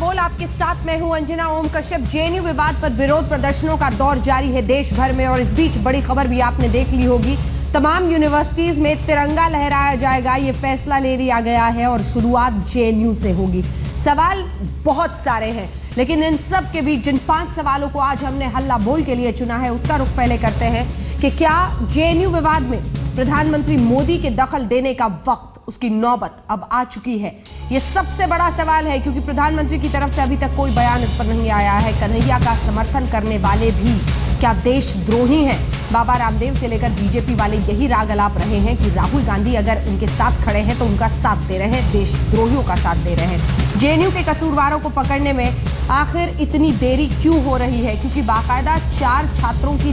बोल आपके साथ मैं हूं अंजना ओम कश्यप। जेएनयू विवाद पर विरोध प्रदर्शनों का दौर जारी है देश भर में, और इस बीच बड़ी खबर भी आपने देख ली होगी। तमाम यूनिवर्सिटीज में तिरंगा लहराया जाएगा, ये फैसला ले लिया गया है और शुरुआत जेएनयू से होगी। सवाल बहुत सारे हैं, लेकिन इन सब के बीच जिन 5 सवालों को आज हमने हल्ला बोल के लिए चुना है, उसका रुख पहले करते हैं कि क्या जेएनयू विवाद में प्रधानमंत्री मोदी के दखल देने का वक्त, उसकी नौबत अब आ चुकी है? यह सबसे बड़ा सवाल है, क्योंकि प्रधानमंत्री की तरफ से अभी तक कोई बयान इस पर नहीं आया है। कन्हैया का समर्थन करने वाले भी क्या देशद्रोही हैं? बाबा रामदेव से लेकर बीजेपी वाले यही राग अलाप रहे हैं कि राहुल गांधी अगर उनके साथ खड़े हैं तो उनका साथ दे रहे हैं, देशद्रोहियों का साथ दे रहे हैं। जेएनयू के कसूरवारों को पकड़ने में आखिर इतनी देरी क्यों हो रही है? क्योंकि बाकायदा 4 छात्रों की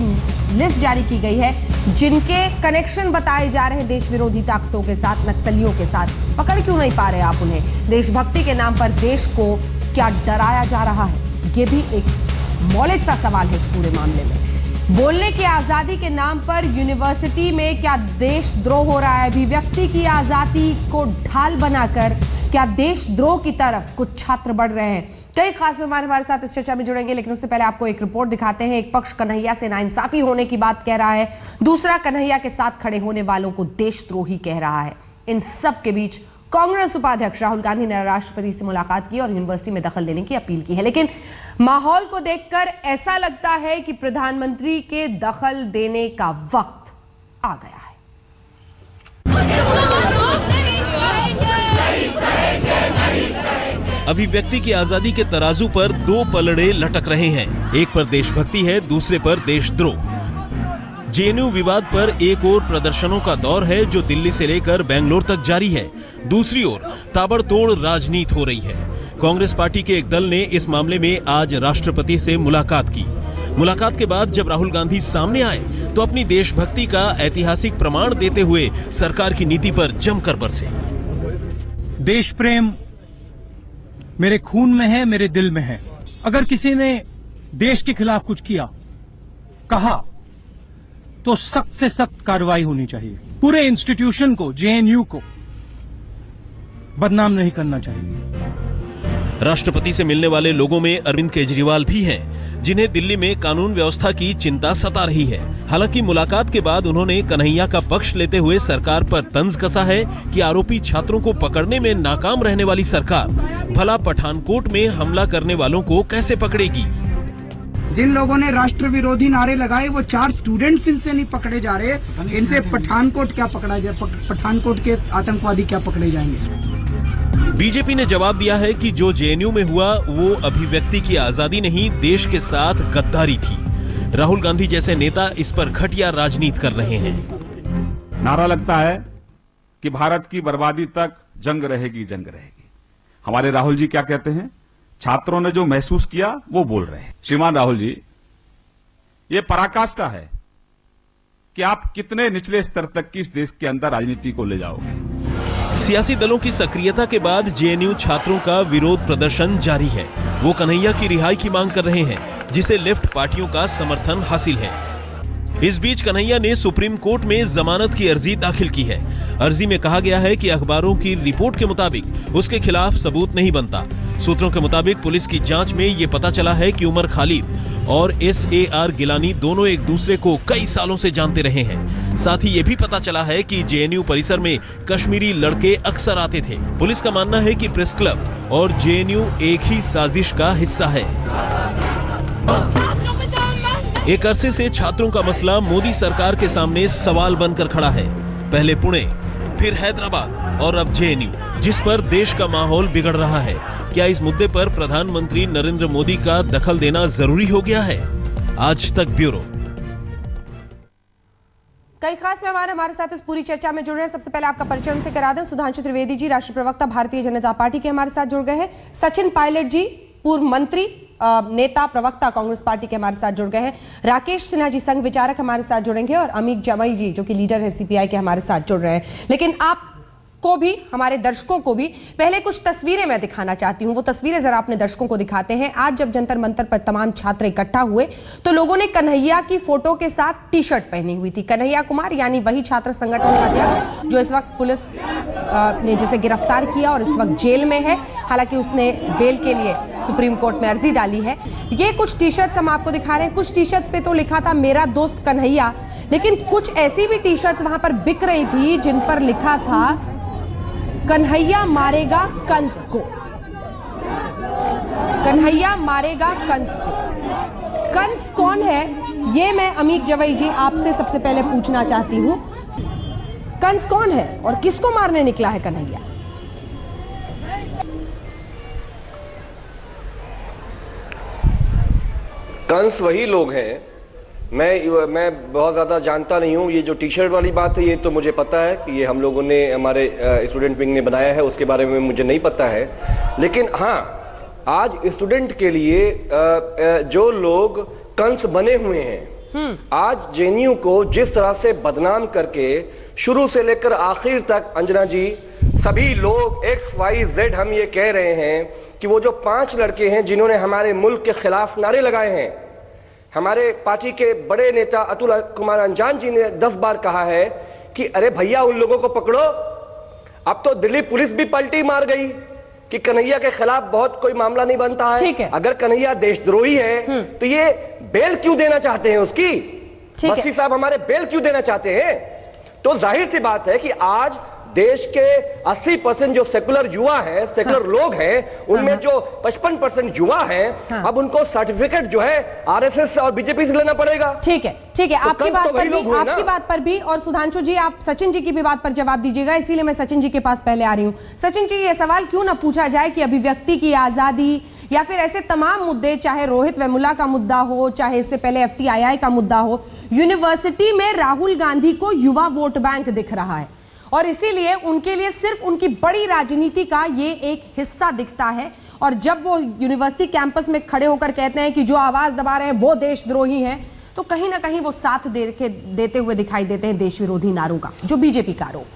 लिस्ट जारी की गई है जिनके कनेक्शन बताए जा रहे हैं देश विरोधी ताकतों के साथ, नक्सलियों के साथ। पकड़ क्यों नहीं पा रहे आप उन्हें? देशभक्ति के नाम पर देश को क्या डराया जा रहा है? ये भी एक मौलिक सा सवाल है इस पूरे मामले में। बोलने की आजादी के नाम पर यूनिवर्सिटी में क्या देशद्रोह हो रहा है? अभिव्यक्ति की आजादी को ढाल बनाकर क्या देशद्रोह की तरफ कुछ छात्र बढ़ रहे हैं? कई खास मेहमान हमारे साथ इस चर्चा में जुड़ेंगे, लेकिन उससे पहले आपको एक रिपोर्ट दिखाते हैं। एक पक्ष कन्हैया से नाइंसाफी होने की बात कह रहा है, दूसरा कन्हैया के साथ खड़े होने वालों को देशद्रोही कह रहा है। इन सब के बीच कांग्रेस उपाध्यक्ष राहुल गांधी ने राष्ट्रपति से मुलाकात की और यूनिवर्सिटी में दखल देने की अपील की है, लेकिन माहौल को देखकर ऐसा लगता है कि प्रधानमंत्री के दखल देने का वक्त आ गया है। अभिव्यक्ति की आजादी के तराजू पर 2 पलड़े लटक रहे हैं। एक पर देशभक्ति है, दूसरे पर देशद्रोह। जेएनयू विवाद पर एक ओर प्रदर्शनों का दौर है जो दिल्ली से लेकर बेंगलोर तक जारी है, दूसरी ओर ताबड़तोड़ राजनीति हो रही है। कांग्रेस पार्टी के एक दल ने इस मामले में आज राष्ट्रपति से मुलाकात की। मुलाकात के बाद जब राहुल गांधी सामने आए तो अपनी देशभक्ति का ऐतिहासिक प्रमाण देते हुए सरकार की नीति पर जमकर बरसे। देश प्रेम मेरे खून में है, मेरे दिल में है। अगर किसी ने देश के खिलाफ कुछ किया, कहा, तो सख्त से सख्त कार्रवाई होनी चाहिए। पूरे इंस्टीट्यूशन को, जेएनयू को बदनाम नहीं करना चाहिए। राष्ट्रपति से मिलने वाले लोगों में अरविंद केजरीवाल भी हैं, जिन्हें दिल्ली में कानून व्यवस्था की चिंता सता रही है। हालांकि मुलाकात के बाद उन्होंने कन्हैया का पक्ष लेते हुए सरकार पर तंज कसा है कि आरोपी छात्रों को पकड़ने में नाकाम रहने वाली सरकार भला पठानकोट में हमला करने वालों को कैसे पकड़ेगी? जिन लोगों ने राष्ट्र विरोधी नारे लगाए वो 4 स्टूडेंट्स इनसे नहीं पकड़े जा रहे, इनसे पठानकोट क्या पकड़ा जाए? पठानकोट के आतंकवादी क्या पकड़े जाएंगे? बीजेपी ने जवाब दिया है कि जो जेएनयू में हुआ वो अभिव्यक्ति की आजादी नहीं, देश के साथ गद्दारी थी। राहुल गांधी जैसे नेता इस पर घटिया राजनीति कर रहे हैं। नारा लगता है कि भारत की बर्बादी तक जंग रहेगी, जंग रहेगी। हमारे राहुल जी क्या कहते हैं? छात्रों ने जो महसूस किया वो बोल रहे हैं। श्रीमान राहुल जी, ये पराकाष्ठा है कि आप कितने निचले स्तर तक की इस देश के अंदर राजनीति को ले जाओगे। सियासी दलों की सक्रियता के बाद जेएनयू छात्रों का विरोध प्रदर्शन जारी है। वो कन्हैया की रिहाई की मांग कर रहे हैं, जिसे लेफ्ट पार्टियों का समर्थन हासिल है। इस बीच कन्हैया ने सुप्रीम कोर्ट में जमानत की अर्जी दाखिल की है। अर्जी में कहा गया है कि अखबारों की रिपोर्ट के मुताबिक उसके खिलाफ सबूत नहीं बनता। सूत्रों के मुताबिक पुलिस की जांच में ये पता चला है कि उमर खालिद और SAR गिलानी दोनों एक दूसरे को कई सालों से जानते रहे हैं। साथ ही ये भी पता चला है कि जेएनयू परिसर में कश्मीरी लड़के अक्सर आते थे। पुलिस का मानना है कि प्रेस क्लब और जेएनयू एक ही साजिश का हिस्सा है। एक अरसे से छात्रों का मसला मोदी सरकार के सामने सवाल बनकर खड़ा है। पहले पुणे, फिर हैदराबाद और अब जेएनयू, जिस पर देश का माहौल बिगड़ रहा है। क्या इस मुद्दे पर प्रधानमंत्री नरेंद्र मोदी का दखल देना जरूरी हो गया है? आज तक ब्यूरो। कई खास मेहमान हमारे साथ इस पूरी चर्चा में जुड़ रहे हैं। सबसे पहले आपका परिचय उनसे करा दें। सुधांशु त्रिवेदी जी, राष्ट्रीय प्रवक्ता भारतीय जनता पार्टी के हमारे साथ जुड़ गए हैं। सचिन पायलट जी, पूर्व मंत्री, नेता, प्रवक्ता कांग्रेस पार्टी के हमारे साथ जुड़ गए हैं। राकेश सिन्हा जी, संघ विचारक, हमारे साथ जुड़ेंगे, और अमित जमाई जी जो कि लीडर है CPI के, हमारे साथ जुड़ रहे हैं। लेकिन आप को भी, हमारे दर्शकों को भी पहले कुछ तस्वीरें मैं दिखाना चाहती हूं। वो तस्वीरें जरा अपने दर्शकों को दिखाते हैं। आज जब जंतर मंतर पर तमाम छात्र इकट्ठा हुए तो लोगों ने कन्हैया की फोटो के साथ टी शर्ट पहनी हुई थी। कन्हैया कुमार यानी वही छात्र संगठन का अध्यक्ष जो इस वक्त पुलिस ने जिसे गिरफ्तार किया और इस वक्त जेल में है। हालांकि उसने बेल के लिए सुप्रीम कोर्ट में अर्जी डाली है। ये कुछ टी शर्ट्स हम आपको दिखा रहे हैं। कुछ टी शर्ट्स पे तो लिखा था मेरा दोस्त कन्हैया, लेकिन कुछ ऐसी भी टी शर्ट्स वहां पर बिक रही थी जिन पर लिखा था कन्हैया मारेगा कंस को। कन्हैया मारेगा कंस को। कंस कौन है, ये मैं अमीक जवई जी आपसे सबसे पहले पूछना चाहती हूं। कंस कौन है और किसको मारने निकला है कन्हैया? कंस वही लोग हैं। मैं बहुत ज़्यादा जानता नहीं हूँ। ये जो टी शर्ट वाली बात है ये तो मुझे पता है कि ये हम लोगों ने, हमारे स्टूडेंट विंग ने बनाया है, उसके बारे में मुझे नहीं पता है। लेकिन हाँ, आज स्टूडेंट के लिए जो लोग कंस बने हुए हैं, आज जेएनयू को जिस तरह से बदनाम करके शुरू से लेकर आखिर तक, अंजना जी, सभी लोग XYZ हम ये कह रहे हैं कि वो जो 5 लड़के हैं जिन्होंने हमारे मुल्क के खिलाफ नारे लगाए हैं, हमारे पार्टी के बड़े नेता अतुल कुमार अंजान जी ने 10 बार कहा है कि अरे भैया उन लोगों को पकड़ो। अब तो दिल्ली पुलिस भी पलटी मार गई कि कन्हैया के खिलाफ बहुत कोई मामला नहीं बनता है। अगर कन्हैया देशद्रोही है तो ये बेल क्यों देना चाहते हैं उसकी? बस्सी साहब हमारे बेल क्यों देना चाहते हैं? तो जाहिर सी बात है कि आज देश के 80% जो सेकुलर युवा है, सेकुलर लोग हैं, उनमें जो 55% युवा हैं, अब उनको सर्टिफिकेट जो है आरएसएस और बीजेपी से लेना पड़ेगा। ठीक है, ठीक है। आपकी बात पर भी और सुधांशु जी आप सचिन जी की भी बात पर जवाब दीजिएगा, इसीलिए मैं सचिन जी के पास पहले आ रही हूं। सचिन जी, ये सवाल क्यों ना पूछा जाए कि अभिव्यक्ति की आजादी या फिर ऐसे तमाम मुद्दे, चाहे रोहित वेमुला का मुद्दा हो, चाहे इससे पहले FTII का मुद्दा हो, यूनिवर्सिटी में राहुल गांधी को युवा वोट बैंक दिख रहा है और इसीलिए उनके लिए सिर्फ उनकी बड़ी राजनीति का ये एक हिस्सा दिखता है। और जब वो यूनिवर्सिटी कैंपस में खड़े होकर कहते हैं कि जो आवाज दबा रहे हैं वो देशद्रोही हैं, तो कहीं ना कहीं वो साथ देते हुए दिखाई देते हैं देश विरोधी नारों का, जो बीजेपी का आरोप।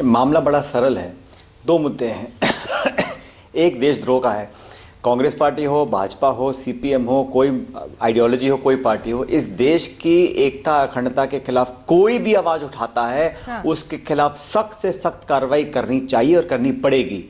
मामला बड़ा सरल है। 2 मुद्दे हैं। एक देशद्रोह का है। कांग्रेस पार्टी हो, भाजपा हो, CPM हो, कोई आइडियोलॉजी हो, कोई पार्टी हो, इस देश की एकता अखंडता के खिलाफ कोई भी आवाज उठाता है, उसके खिलाफ सख्त से सख्त कार्रवाई करनी चाहिए और करनी पड़ेगी।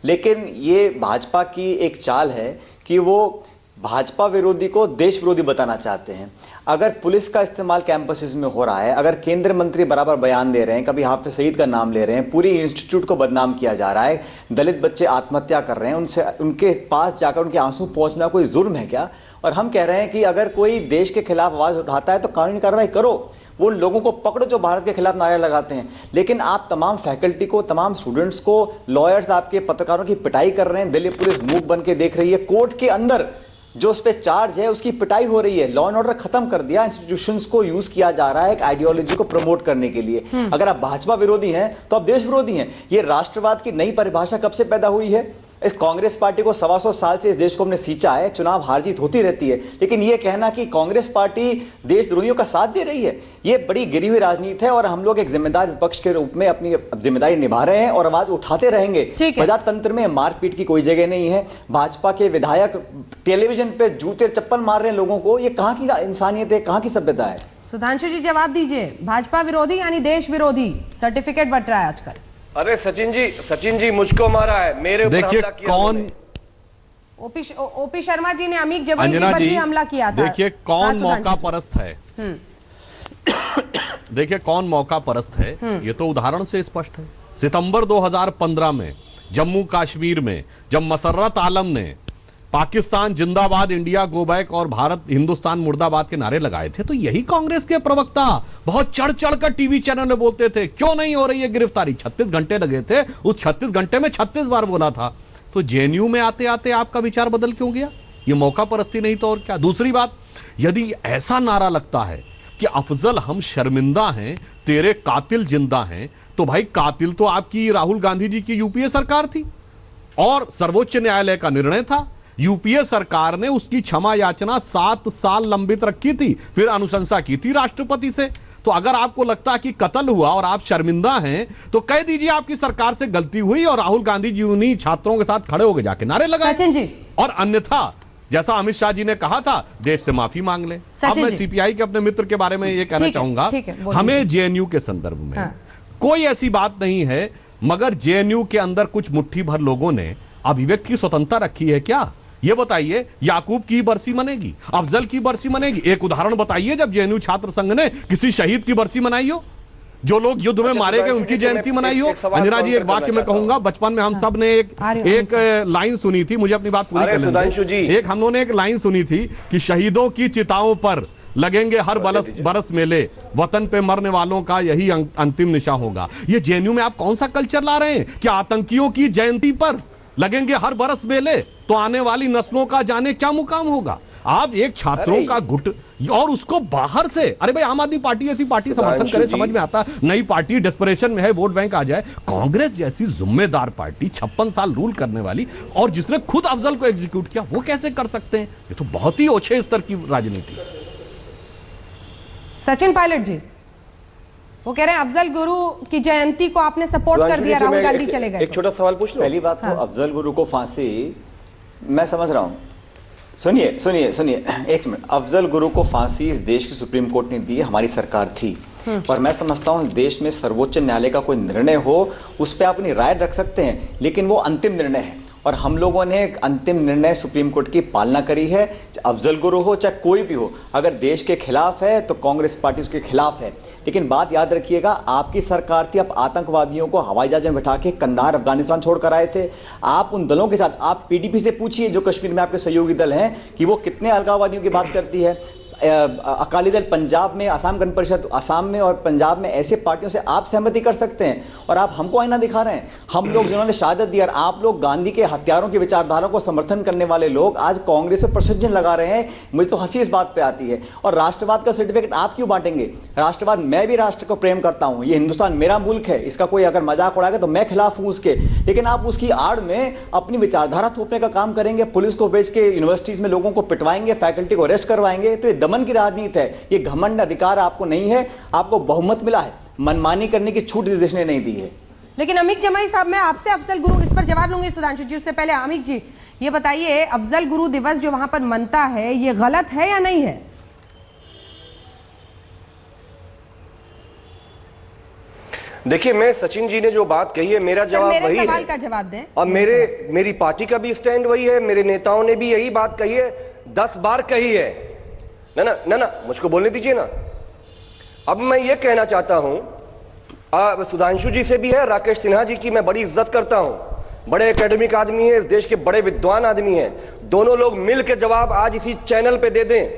लेकिन ये भाजपा की एक चाल है कि वो भाजपा विरोधी को देश विरोधी बताना चाहते हैं। अगर पुलिस का इस्तेमाल कैंपसेस में हो रहा है, अगर केंद्रीय मंत्री बराबर बयान दे रहे हैं, कभी हाफिज सईद का नाम ले रहे हैं, पूरी इंस्टीट्यूट को बदनाम किया जा रहा है, दलित बच्चे आत्महत्या कर रहे हैं, उनसे उनके पास जाकर उनके आंसू पहुंचना कोई जुर्म है क्या? और हम कह रहे हैं कि अगर कोई देश के खिलाफ आवाज उठाता है तो कानूनी कार्रवाई करो, वो लोगों को पकड़ो जो भारत के खिलाफ नारे लगाते हैं। लेकिन आप तमाम फैकल्टी को, तमाम स्टूडेंट्स को, लॉयर्स, आपके पत्रकारों की पिटाई कर रहे हैं। दिल्ली पुलिस मूक बन के देख रही है। कोर्ट के अंदर जो उस पे चार्ज है उसकी पिटाई हो रही है। लॉ एंड ऑर्डर खत्म कर दिया। इंस्टीट्यूशंस को यूज किया जा रहा है एक आइडियोलॉजी को प्रमोट करने के लिए। अगर आप भाजपा विरोधी हैं तो आप देश विरोधी हैं। ये राष्ट्रवाद की नई परिभाषा कब से पैदा हुई है? इस कांग्रेस पार्टी को 125 साल से इस देश को हमने सींचा है। चुनाव हार जीत होती रहती है, लेकिन ये कहना कि कांग्रेस पार्टी देशद्रोहियों का साथ दे रही है, ये बड़ी गिरी हुई राजनीति है। और हम लोग एक जिम्मेदार विपक्ष के रूप में अपनी जिम्मेदारी निभा रहे हैं और आवाज उठाते रहेंगे। प्रजातंत्र में मारपीट की कोई जगह नहीं है। भाजपा के विधायक टेलीविजन पे जूते चप्पल मार रहे हैं लोगों को, ये कहां की इंसानियत है, कहां की सभ्यता है? सुधांशु जी जवाब दीजिए। भाजपा विरोधी यानी देश विरोधी सर्टिफिकेट बट रहा है आजकल। अरे सचिन जी मुझको मारा है, मेरे ऊपर देखिए कौन, ओपी शर्मा जी ने अमीक जवई पर भी हमला किया था। देखिए कौन मौका परस्त है। देखिए कौन मौका परस्त है, ये तो उदाहरण से स्पष्ट है। सितंबर 2015 में जम्मू कश्मीर में जब मसर्रत आलम ने पाकिस्तान जिंदाबाद, इंडिया गो बैक और भारत हिंदुस्तान मुर्दाबाद के नारे लगाए थे, तो यही कांग्रेस के प्रवक्ता बहुत चढ़ चढ़ कर टीवी चैनल में बोलते थे क्यों नहीं हो रही है गिरफ्तारी। 36 घंटे लगे थे, उस 36 घंटे में 36 बार बोला था। तो जेएनयू में आते आते आपका विचार बदल क्यों गया? ये मौका परस्ती नहीं तो और क्या। दूसरी बात, यदि ऐसा नारा लगता है कि अफजल हम शर्मिंदा हैं, तेरे कातिल जिंदा हैं, तो भाई कातिल तो आपकी राहुल गांधी जी की यूपीए सरकार थी और सर्वोच्च न्यायालय का निर्णय था। यूपीए सरकार ने उसकी क्षमा याचना 7 साल लंबित रखी थी, फिर अनुशंसा की थी राष्ट्रपति से। तो अगर आपको लगता है कि कत्ल हुआ और आप शर्मिंदा हैं तो कह दीजिए आपकी सरकार से गलती हुई और राहुल गांधी जी उन्हीं छात्रों के साथ खड़े होकर जाके नारे लगाए। सचिन जी, और अन्यथा जैसा अमित शाह जी ने कहा था, देश से माफी मांग ले। अब मैं सीपीआई के अपने मित्र के बारे में ये कहना चाहूंगा, हमें जेएनयू के संदर्भ में कोई ऐसी बात नहीं है, मगर जेएनयू के अंदर कुछ मुट्ठी भर लोगों ने अभिव्यक्ति की स्वतंत्रता रखी है क्या? ये बताइए, याकूब की बरसी मनेगी, अफजल की बरसी मनेगी? एक उदाहरण बताइए जब जेएनयू छात्र संघ ने किसी शहीद की बरसी मनाई हो, जो लोग युद्ध में मारे गए उनकी जयंती मनाई हो। अंजना जी, एक वाक्य में कहूंगा, बचपन में हम सब ने एक लाइन सुनी थी, मुझे अपनी बात पूरी करने दें। एक हम लोगों ने एक लाइन सुनी थी कि शहीदों की चिताओं पर लगेंगे हर बरस मेले, वतन पे मरने वालों का यही अंतिम निशा होगा। ये जेएनयू में आप कौन सा कल्चर ला रहे हैं कि आतंकियों की जयंती पर लगेंगे हर बरस मेले, तो आने वाली नस्लों का जाने क्या मुकाम होगा? आप एक छात्रों का गुट और उसको बाहर से, अरे भाई आम आदमी पार्टी ऐसी पार्टी समर्थन करे, समझ में आता, नई पार्टी डेस्परेशन में है, वोट बैंक आ जाए। कांग्रेस जैसी जिम्मेदार पार्टी 56 साल रूल करने वाली और जिसने खुद अफजल को एग्जीक्यूट किया, वो कैसे कर सकते हैं? ये तो बहुत ही ओछे स्तर की राजनीति। सचिन पायलट जी, वो कह रहे हैं अफजल गुरु की जयंती को आपने सपोर्ट कर दिया, राहुल गांधी चले गए। एक छोटा सवाल पूछ लो। पहली बात तो अफजल गुरु को फांसी, मैं समझ रहा हूं, सुनिए एक मिनट। अफजल गुरु को फांसी इस देश की सुप्रीम कोर्ट ने दी, हमारी सरकार थी। और मैं समझता हूं देश में सर्वोच्च न्यायालय का कोई निर्णय हो, उस पर अपनी राय रख सकते हैं, लेकिन वो अंतिम निर्णय है और हम लोगों ने एक अंतिम निर्णय सुप्रीम कोर्ट की पालना करी है। अफजल गुरु हो चाहे कोई भी हो, अगर देश के खिलाफ है तो कांग्रेस पार्टी उसके खिलाफ है। लेकिन बात याद रखिएगा, आपकी सरकार थी, आप आतंकवादियों को हवाई जहाज में बैठा के कंधार अफगानिस्तान छोड़ कर आए थे। आप उन दलों के साथ, आप पीडीपी से पूछिए जो कश्मीर में आपके सहयोगी दल हैं कि वो कितने अलगाववादियों की बात करती है। अकाली दल पंजाब में, आसाम गण परिषद आसाम में और पंजाब में, ऐसे पार्टियों से आप सहमति कर सकते हैं और आप हमको आईना दिखा रहे हैं। हम लोग जिन्होंने शहादत दी और आप लोग गांधी के हत्यारों की विचारधारा को समर्थन करने वाले लोग आज कांग्रेस पर प्रशंसन लगा रहे हैं। मुझे तो हंसी इस बात पे आती है। और राष्ट्रवाद का सर्टिफिकेट आप क्यों बांटेंगे? राष्ट्रवाद, मैं भी राष्ट्र को प्रेम करता हूं, ये हिंदुस्तान मेरा मुल्क है, इसका कोई अगर मजाक उड़ाएगा तो मैं खिलाफ हूं उसके। लेकिन आप उसकी आड़ में अपनी विचारधारा थोपने का काम करेंगे, पुलिस को भेज के यूनिवर्सिटीज में लोगों को पिटवाएंगे, फैकल्टी को अरेस्ट करवाएंगे। तो ये दमन की राजनीति है, ये घमंड अधिकार आपको नहीं है। आपको बहुमत मिला है, मनमानी करने की छूट इस देश ने नहीं दी है। लेकिन अमित जमाई साहब, मैं आपसे अफजल गुरु इस पर जवाब लूंगी सुधांशु जी, उससे पहले अमित जी ये बताइए, अफजल गुरु दिवस जो वहां पर मनता है, ये गलत है या नहीं है? देखिए, मैं सचिन जी ने जो बात कही है, मेरा जवाब वही है। मेरे सवाल का जवाब दें। और मेरी पार्टी का भी स्टैंड वही है, मेरे नेताओं ने भी यही बात कही है, 10 बार कही है। ना मुझको बोलने दीजिए ना। अब मैं ये कहना चाहता हूं, सुधांशु जी से भी है, राकेश सिन्हा जी की मैं बड़ी इज्जत करता हूं, बड़े एकेडमिक आदमी है, इस देश के बड़े विद्वान आदमी हैं। दोनों लोग मिल के जवाब आज इसी चैनल पे दे दें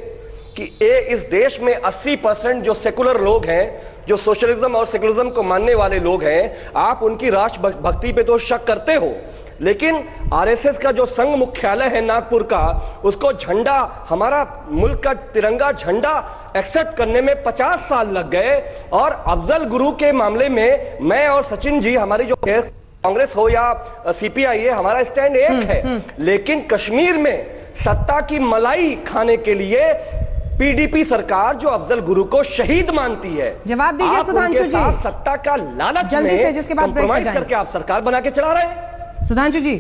कि इस देश में 80% जो सेकुलर लोग हैं, जो सोशलिज्म और सेकुलरिज्म को मानने वाले लोग हैं, आप उनकी राष्ट्र भक्ति पे तो शक करते हो, लेकिन आरएसएस का जो संघ मुख्यालय है नागपुर का, उसको झंडा, हमारा मुल्क का तिरंगा झंडा एक्सेप्ट करने में 50 साल लग गए। और अफजल गुरु के मामले में मैं और सचिन जी, हमारी जो कांग्रेस हो या सीपीआई है, हमारा स्टैंड एक है। लेकिन कश्मीर में सत्ता की मलाई खाने के लिए पीडीपी सरकार जो अफजल गुरु को शहीद मानती है, जवाब दीजिए सुधांशु जी। सत्ता का लालच जल्दी से, जिसके बाद ब्रेक पे करके आप सरकार बना के चला रहे हैं। सुधांशु जी,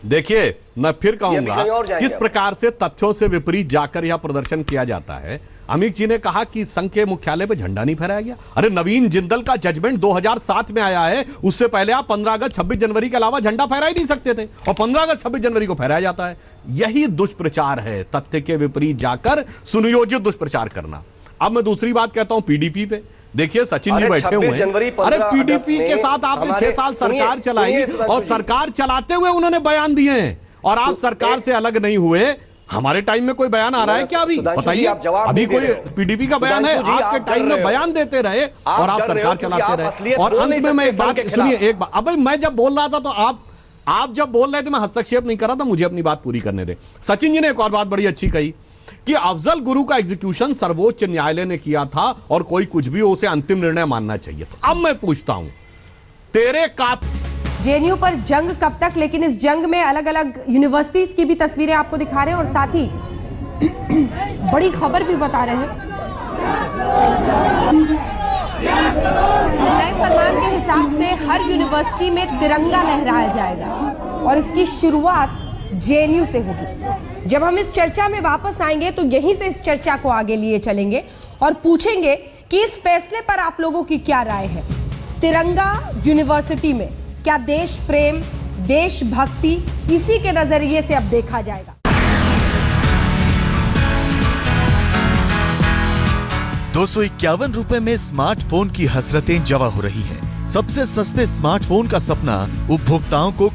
देखिए, मैं फिर कहूंगा किस प्रकार से तथ्यों से विपरीत जाकर यह प्रदर्शन किया जाता है। अमित जी ने कहा कि संघ के मुख्यालय पे झंडा नहीं फहराया गया। अरे नवीन जिंदल का जजमेंट 2007 में आया है, उससे पहले आप 15 अगस्त 26 जनवरी के अलावा झंडा फहरा ही नहीं सकते थे, और 15 अगस्त 26 जनवरी को फहराया जाता है। यही दुष्प्रचार है, तथ्य के विपरीत जाकर सुनियोजित दुष्प्रचार करना। अब मैं दूसरी बात कहता हूं पीडीपी पे। देखिए, सचिन जी बैठे हुए हैं, अरे पीडीपी के साथ आपने 6 साल सरकार चलाई और सरकार चलाते हुए उन्होंने बयान दिए हैं, और आप सरकार से अलग नहीं हुए। हमारे टाइम में कोई बयान आ रहा है क्या? अभी बताइए, अभी कोई पीडीपी का बयान है? आपके टाइम में बयान देते रहे और आप सरकार चलाते रहे। और अंत में मैं एक बात सुनिए, एक बात, अब मैं जब बोल रहा था तो आप जब बोल रहे थे मैं हस्तक्षेप नहीं कर रहा था, मुझे अपनी बात पूरी करने दे। सचिन जी ने एक और बात बड़ी अच्छी कही कि अफजल गुरु का एग्जीक्यूशन सर्वोच्च न्यायालय ने किया था और कोई कुछ भी उसे अंतिम निर्णय मानना चाहिए। अब मैं पूछता हूं, तेरे का जेएनयू पर जंग कब तक, लेकिन इस जंग में अलग अलग यूनिवर्सिटीज की भी तस्वीरें आपको दिखा रहे हैं और साथ ही बड़ी खबर भी बता रहे हैं। नए फरमान के हिसाब से हर यूनिवर्सिटी में तिरंगा लहराया जाएगा और इसकी शुरुआत जेएनयू से होगी। जब हम इस चर्चा में वापस आएंगे तो यहीं से इस चर्चा को आगे लिए चलेंगे और पूछेंगे कि इस फैसले पर आप लोगों की क्या राय है। तिरंगा यूनिवर्सिटी में क्या देश प्रेम, देशभक्ति इसी के नजरिए से अब देखा जाएगा। 251 रुपए में स्मार्टफोन की हसरतें जवा हो रही हैं। सबसे सस्ते स्मार्टफोन का सपना उपभोक्ताओं को